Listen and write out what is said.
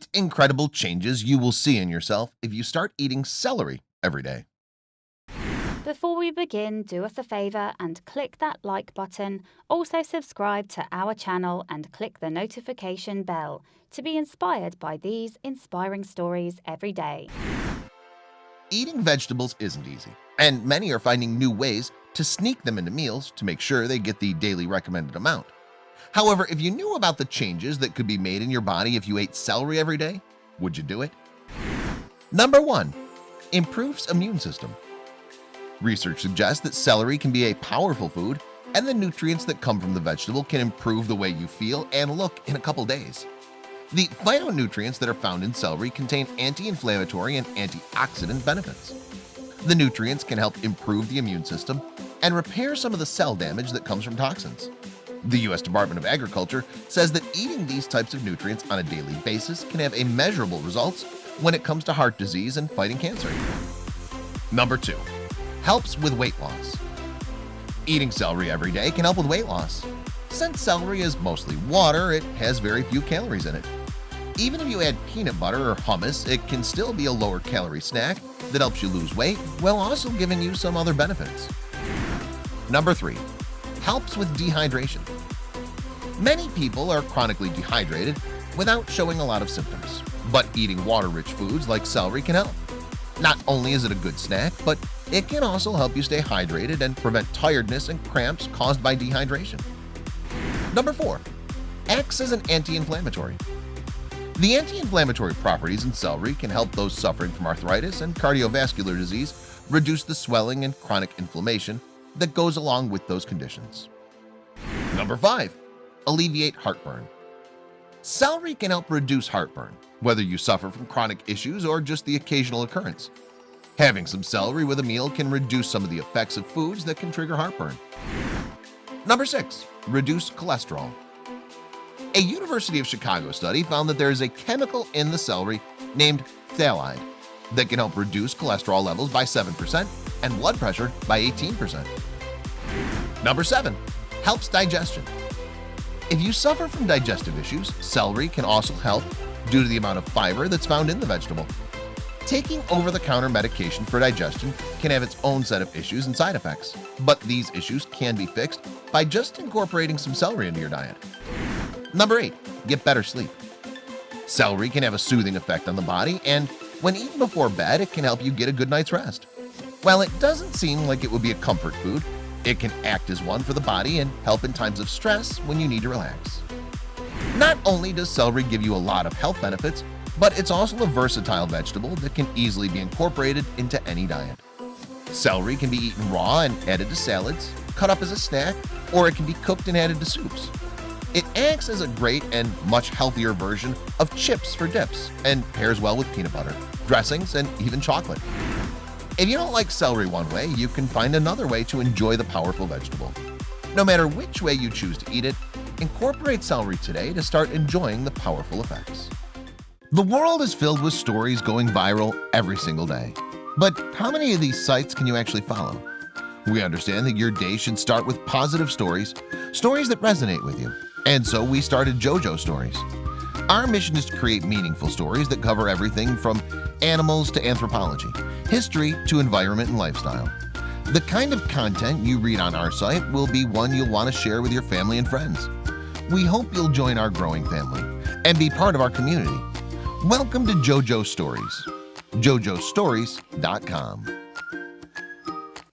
What incredible changes you will see in yourself if you start eating celery every day. Before we begin, do us a favor and click that like button. Also subscribe to our channel and click the notification bell to be inspired by these inspiring stories every day. Eating vegetables isn't easy, and many are finding new ways to sneak them into meals to make sure they get the daily recommended amount. However, if you knew about the changes that could be made in your body if you ate celery every day, would you do it? Number 1. Improves immune system. Research suggests that celery can be a powerful food, and the nutrients that come from the vegetable can improve the way you feel and look in a couple days. The phytonutrients that are found in celery contain anti-inflammatory and antioxidant benefits. The nutrients can help improve the immune system and repair some of the cell damage that comes from toxins. The U.S. Department of Agriculture says that eating these types of nutrients on a daily basis can have immeasurable results when it comes to heart disease and fighting cancer. Number 2. Helps with weight loss. Eating celery every day can help with weight loss. Since celery is mostly water, it has very few calories in it. Even if you add peanut butter or hummus, it can still be a lower calorie snack that helps you lose weight while also giving you some other benefits. Number 3. Helps with dehydration. Many people are chronically dehydrated without showing a lot of symptoms, but eating water-rich foods like celery can help. Not only is it a good snack, but it can also help you stay hydrated and prevent tiredness and cramps caused by dehydration. Number 4. Acts as an anti-inflammatory. The anti-inflammatory properties in celery can help those suffering from arthritis and cardiovascular disease reduce the swelling and chronic inflammation that goes along with those conditions. Number 5. Alleviate heartburn. Celery can help reduce heartburn, whether you suffer from chronic issues or just the occasional occurrence. Having some celery with a meal can reduce some of the effects of foods that can trigger heartburn. Number 6. Reduce cholesterol. A University of Chicago study found that there is a chemical in the celery named phthalate that can help reduce cholesterol levels by 7% and blood pressure by 18%. Number 7. Helps digestion. If you suffer from digestive issues, celery can also help due to the amount of fiber that's found in the vegetable. Taking over-the-counter medication for digestion can have its own set of issues and side effects, but these issues can be fixed by just incorporating some celery into your diet. Number 8. Get better sleep. Celery can have a soothing effect on the body, and when eaten before bed, it can help you get a good night's rest. While it doesn't seem like it would be a comfort food, it can act as one for the body and help in times of stress when you need to relax. Not only does celery give you a lot of health benefits, but it's also a versatile vegetable that can easily be incorporated into any diet. Celery can be eaten raw and added to salads, cut up as a snack, or it can be cooked and added to soups. It acts as a great and much healthier version of chips for dips and pairs well with peanut butter, dressings, and even chocolate. If you don't like celery one way, you can find another way to enjoy the powerful vegetable. No matter which way you choose to eat it, incorporate celery today to start enjoying the powerful effects. The world is filled with stories going viral every single day. But how many of these sites can you actually follow? We understand that your day should start with positive stories, stories that resonate with you. And so we started JoJo Stories. Our mission is to create meaningful stories that cover everything from animals to anthropology, history to environment and lifestyle. The kind of content you read on our site will be one you'll want to share with your family and friends. We hope you'll join our growing family and be part of our community. Welcome to JoJo Stories, jojostories.com.